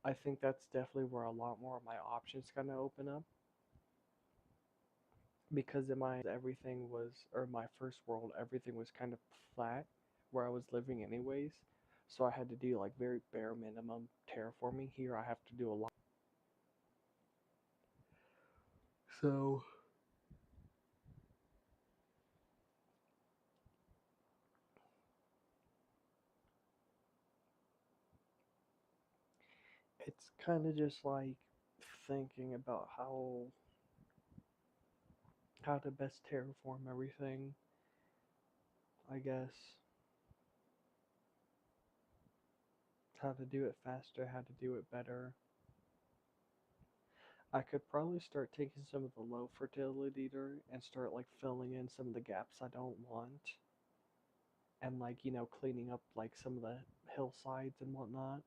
I think that's definitely where a lot more of my options gonna open up. Because in my everything was, or my first world, everything was kind of flat where I was living anyways. So I had to do like very bare minimum terraforming. Here I have to do a lot. So it's kind of just like thinking about how to best terraform everything, I guess. How to do it faster, how to do it better. I could probably start taking some of the low fertility dirt and start like filling in some of the gaps I don't want, and like, you know, cleaning up like some of the hillsides and whatnot.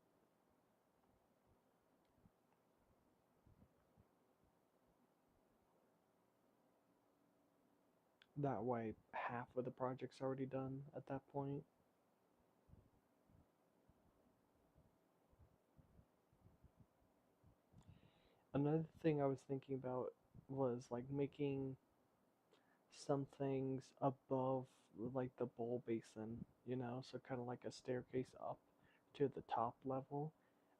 That way half of the project's already done at that point. Another thing I was thinking about was like making some things above like the bowl basin, you know, so kind of like a staircase up to the top level.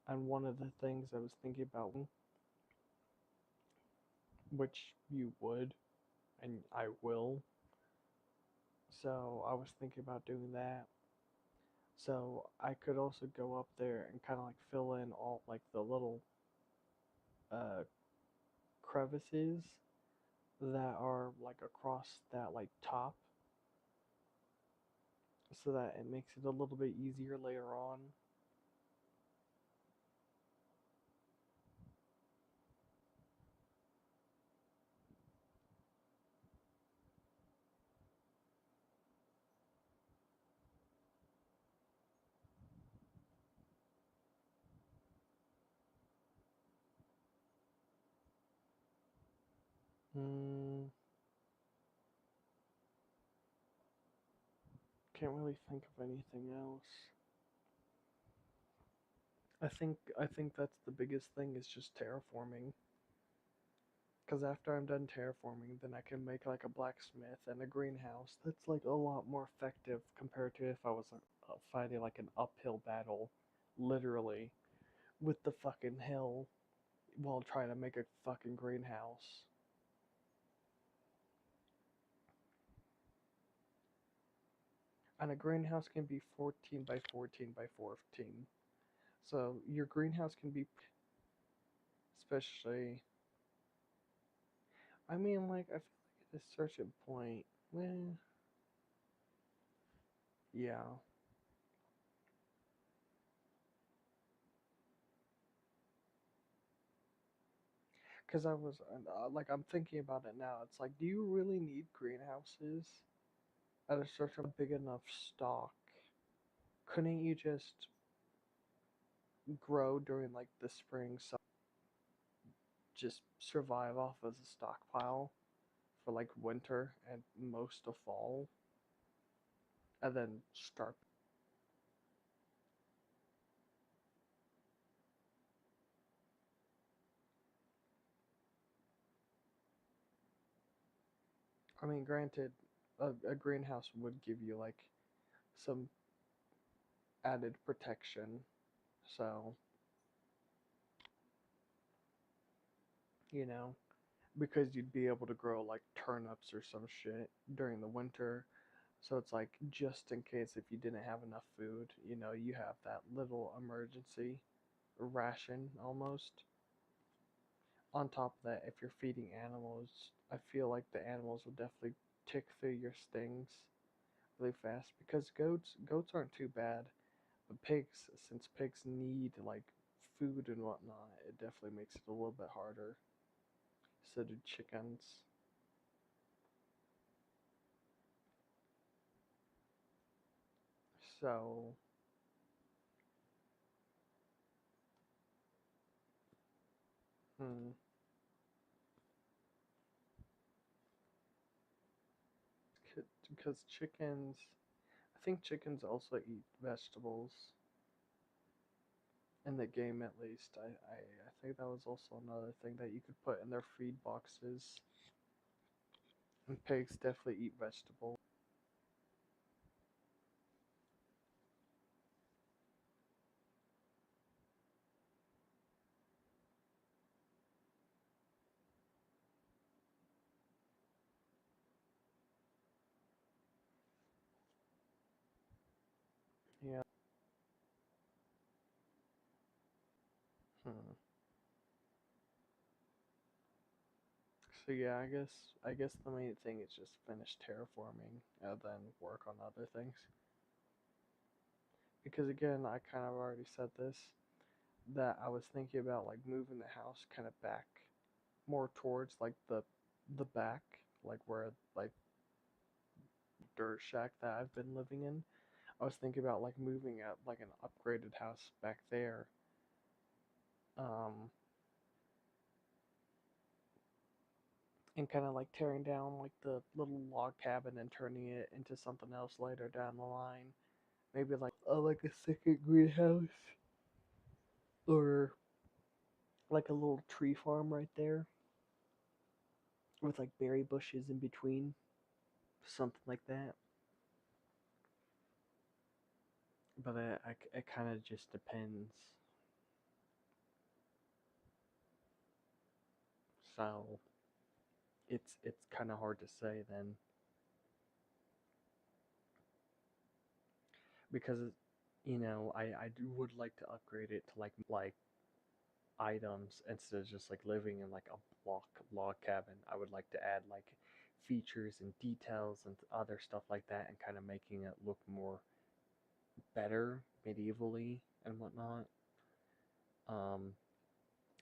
And one of the things I was thinking about, which you would, and I will, so I was thinking about doing that. So I could also go up there and kind of like fill in all like the little uh crevices that are like across that like top, so that it makes it a little bit easier later on. Hmm, can't really think of anything else. I think that's the biggest thing is just terraforming. Because after I'm done terraforming, then I can make like a blacksmith and a greenhouse. That's like a lot more effective compared to if I was fighting like an uphill battle, literally, with the fucking hill while trying to make a fucking greenhouse. And a greenhouse can be 14 by 14 by 14. So your greenhouse can be, especially, I mean, like, I feel like at a certain point, eh, yeah. Because I was, like, I'm thinking about it now. It's like, do you really need greenhouses at a certain big enough stock? Couldn't you just grow during, like, the spring, summer, just survive off as a stockpile for, like, winter and most of fall, and then start? I mean, granted, a greenhouse would give you, like, some added protection. So, you know, because you'd be able to grow like turnips or some shit during the winter, So it's like just in case if you didn't have enough food, you have that little emergency ration almost. On top of that, if you're feeding animals, I feel like the animals will definitely tick through your stings really fast because goats aren't too bad, but pigs, since pigs need like food and whatnot, it definitely makes it a little bit harder. So do chickens. So, hmm, because chickens, I think chickens also eat vegetables in the game at least. I think that was also another thing that you could put in their feed boxes. And pigs definitely eat vegetables. Yeah. Hmm. So yeah, I guess the main thing is just finish terraforming and then work on other things. Because again, I kind of already said this, that I was thinking about like moving the house kind of back more towards like the back, like where like dirt shack that I've been living in. I was thinking about like moving up like an upgraded house back there. Um and kind of like tearing down like the little log cabin and turning it into something else later down the line. Maybe like a second greenhouse or like a little tree farm right there with like berry bushes in between, something like that. But it kind of just depends. So it's kind of hard to say then because would like to upgrade it to like items instead of just like living in like a block log cabin. I would like to add like features and details and other stuff like that and kind of making it look more better medievally and whatnot. Um,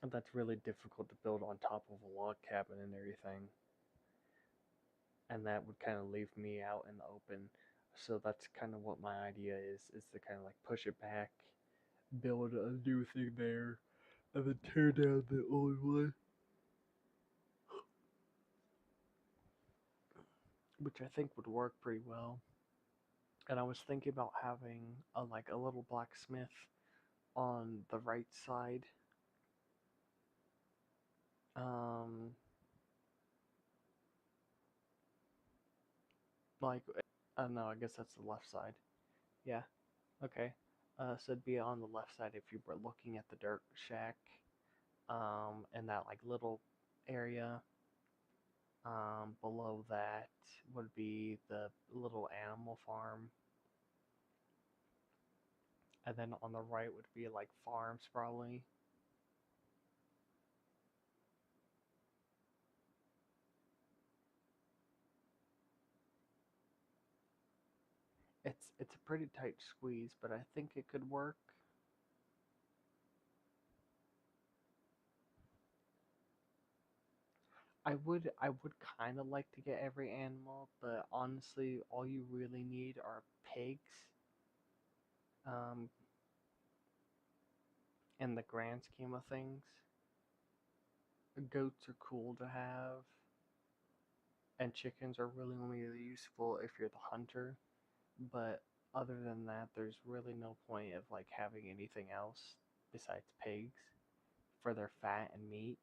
and that's really difficult to build on top of a log cabin and everything. And that would kind of leave me out in the open. So that's kind of what my idea is to kind of like push it back, build a new thing there, and then tear down the old one, which I think would work pretty well. And I was thinking about having a little blacksmith on the right side. Um, like, no, I guess that's the left side. Yeah, okay. So it'd be on the left side if you were looking at the dirt shack. And that like little area. Below that would be the little animal farm, and then on the right would be like farms probably. It's a pretty tight squeeze, but I think it could work. I would kind of like to get every animal, but honestly, all you really need are pigs. Um, in the grand scheme of things, goats are cool to have, and chickens are really only useful if you're the hunter. But other than that, there's really no point of like having anything else besides pigs for their fat and meat.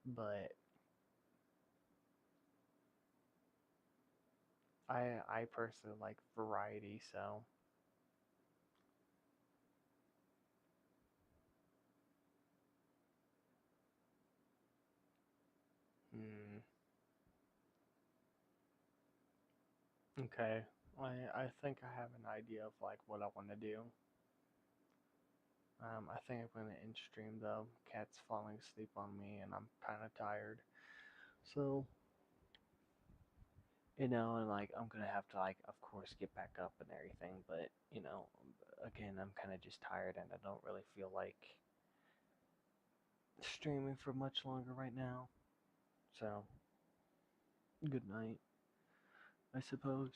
But I personally like variety, so hmm, Okay. I think I have an idea of like what I want to do. I think I'm gonna end stream though. Cat's falling asleep on me, and I'm kind of tired. So and like I'm gonna have to like, of course, get back up and everything. But again, I'm kind of just tired, and I don't really feel like streaming for much longer right now. So good night, I suppose.